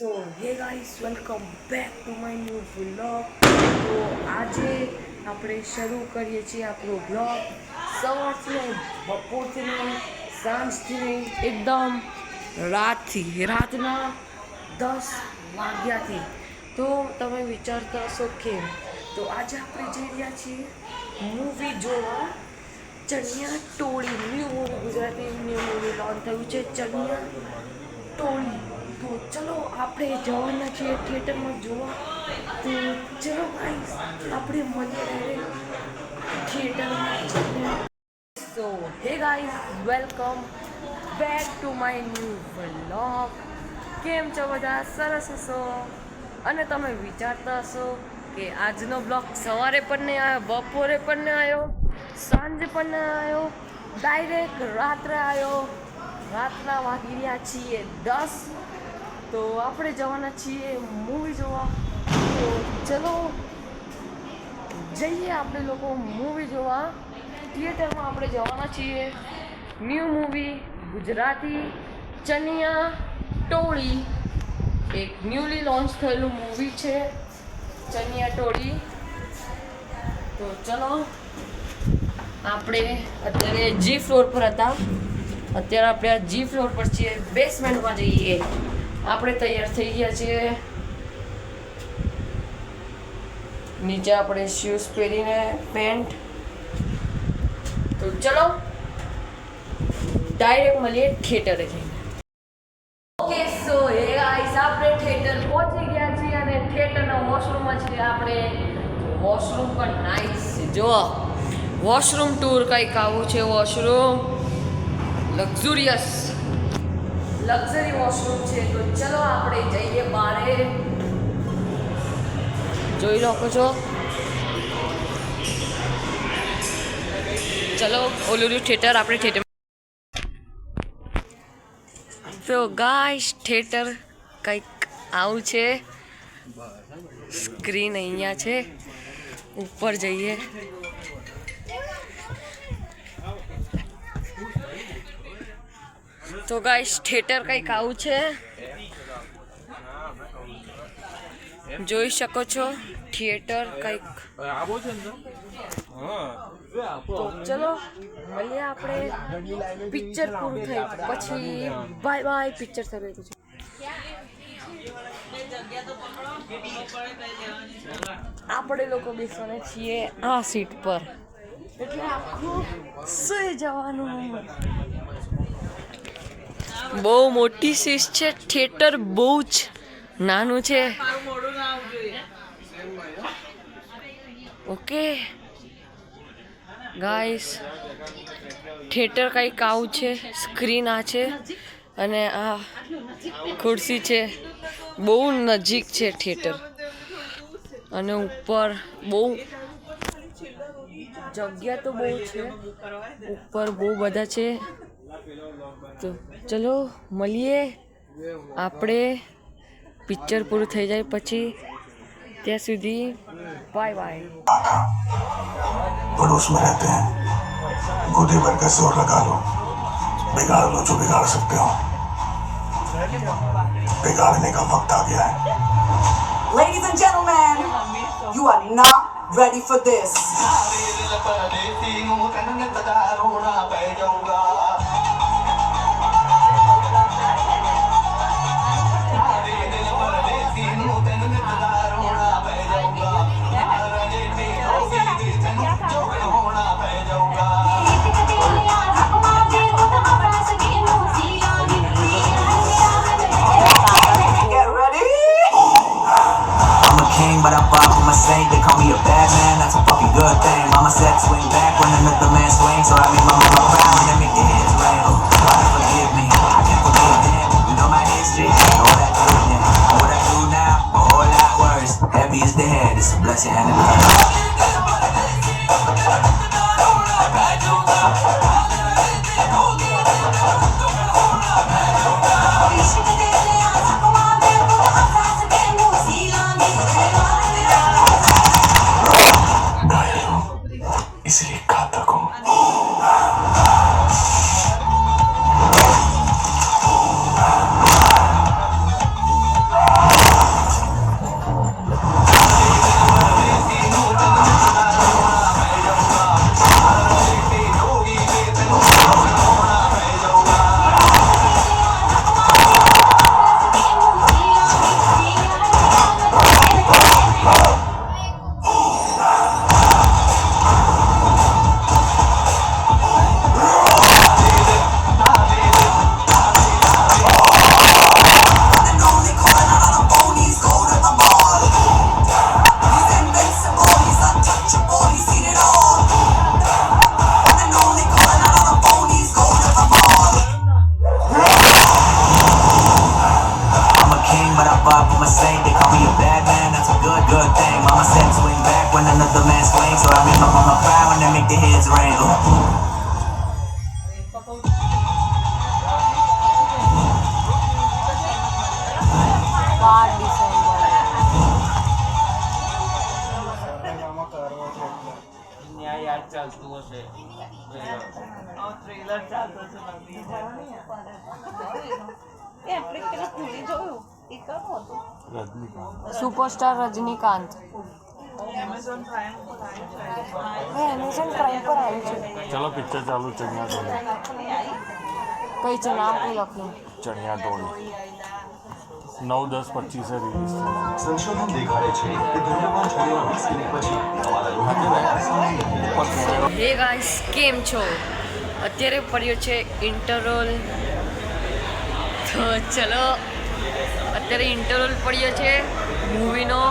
તો હે guys welcome back to my new vlog. તો આજે આપણે શરૂ કરીએ છીએ આપણો વ્લોગ સવારથી નહીં, બપોરથી નહીં, સાંજથી નહીં, એકદમ રાતના 10 વાગ્યાથી. તો તમે વિચારતા હશો કેમ? તો આજે આપણે જઈ રહ્યા છીએ મૂવી જોવા. Chaniya Toli new movie, Gujarati new movie launch થયું છે ચણિયા ટોળી. તો ચલો આપણે જવાના છીએ થિયેટરમાં જોવા. તો ચલો ગાઈસ આપણે મળીએ થિયેટરમાં. So hey guys welcome back to my new vlog. કેમ છો બધા? સરસ હશો. અને તમે વિચારતા હશો કે આજનો બ્લોગ સવારે પણ નહીં આવ્યો, બપોરે પણ નહીં આવ્યો, સાંજે પણ નહીં આવ્યો, ડાયરેક્ટ રાત્રે આવ્યો. રાતના વાગી રહ્યા છીએ 10. તો આપણે જવાના છીએ મૂવી જોવા. તો ચલો જઈએ આપણે લોકો મૂવી જોવા. થિયેટરમાં આપણે જવાના છીએ ન્યૂ મૂવી ગુજરાતી ચણિયા ટોળી. એક ન્યૂલી લોન્ચ થયેલું મૂવી છે ચણિયા ટોળી. તો ચલો આપણે અત્યારે જી ફ્લોર પર હતા, અત્યારે આપણે આ જી ફ્લોર પર છીએ. બેસમેન્ટમાં જઈએ. આપણે તૈયાર થઈ ગયા છીએ. નીચે આપણે શૂઝ પહેરીને પેન્ટ. તો ચલો ડાયરેક્ટ મળીએ થિયેટરે જઈને. ઓકે સો હે ગાઈસ આપણે થિયેટર પહોંચી ગયા છીએ અને થિયેટરના વોશરૂમમાં છીએ આપણે. વોશરૂમ પણ નાઇસ છે. જો વોશરૂમ ટૂર કંઈક આવું છે. વોશરૂમ લક્ઝરી વોશરૂમ છે. તો ચલો આપણે જઈએ બારે. જોઈ શકો છો. ચલો ઓલું થિયેટર આપણે થિયેટર. તો ગાઈસ થિયેટર કંઈક આવું છે. સ્ક્રીન અહીંયા છે. ઉપર જઈએ. તો ગાઈસ થિયેટર કંઈક આવું છે. જોઈ શકો છો થિયેટર કંઈક. તો ચલો મળીએ આપણે પિક્ચર પૂરું થઈ પછી. Bye bye. પિક્ચર શરૂ થયું છે. આપણે લોકો બેસવાના છીએ આ સીટ પર, એટલે આખું સુઈ જવાનું. બહુ મોટી સીટ છે. થિયેટર બહુ જ નાનું છે. ઓકે ગાઈસ થિયેટર કંઈક આવું છે. સ્ક્રીન આ છે અને આ ખુરશી છે. બહુ નજીક છે થિયેટર અને ઉપર બહુ જગ્યા તો બહુ છે. ઉપર બહુ બધા છે. તો ચલો મળીએ આપણે પિક્ચર પૂરું થઈ જાય પછી. ત્યાં સુધી बाय बाय. पड़ोस में रहते हैं, गोदी भर के जोर लगा लो, बिगाड़ लो जो बिगाड़ सकते हो. बिगाड़ने का वक्त आ गया है. Ladies and gentlemen, you are not ready for this. But I fought for my sake. They call me a bad man, that's a fucking good thing. Mama said swing back when another man swings, so I mean mama proud when they make the heads rain. Oh, God forgive me, I can't forgive them. You know my history, know what I do then. Know what I do now, a whole lot worse. Heavy is the head, it's a blessing and a curse. इसलिए घातक हूँ. up with my saint. They call me a bad man, that's a good thing. Mama said swing back when another man swings. So I make my mama cry when they make the heads ring. યાદ ચાલતું હશે trailer ચાલતો superstar Rajinikanth Amazon Prime Amazon Prime પર આવ્યું છે. ચલો picture ચાલુ ચણિયા ટોળી કઈ છે નામ કઈ લખ્યું? ચણિયા ટોળી 9/10/25 રિલીઝ થયું. સંશોધન દેખાડે છે કે દુનિયામાં છોડેલા 20 મિનિટ પછી તમારા લોહીની હે ગાઈસ, કેમ છો? અત્યારે પડ્યો છે ઇન્ટરવલ. તો ચલો, અત્યારે ઇન્ટરવલ પડ્યો છે મૂવીનો.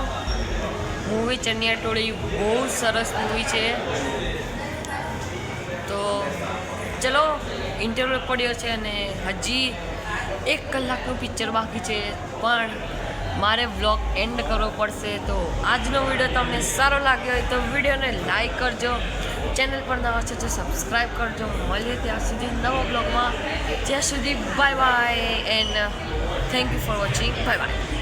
મૂવી ચણિયા ટોળી બહુ સરસ મૂવી છે. તો ચલો, ઇન્ટરવલ પડ્યો છે અને હજી 1 કલાકનું પિક્ચર બાકી છે, પણ મારે વ્લોગ એન્ડ કરવો પડશે. તો આજનો વિડીયો તમને સારો લાગ્યો હોય તો વિડીયોને લાઈક કરજો, ચેનલ પર નવા છો તો સબસ્ક્રાઈબ કરજો. મળીએ ત્યાં સુધી નવા બ્લોગમાં. ત્યાં સુધી bye bye and thank you for watching. Bye bye.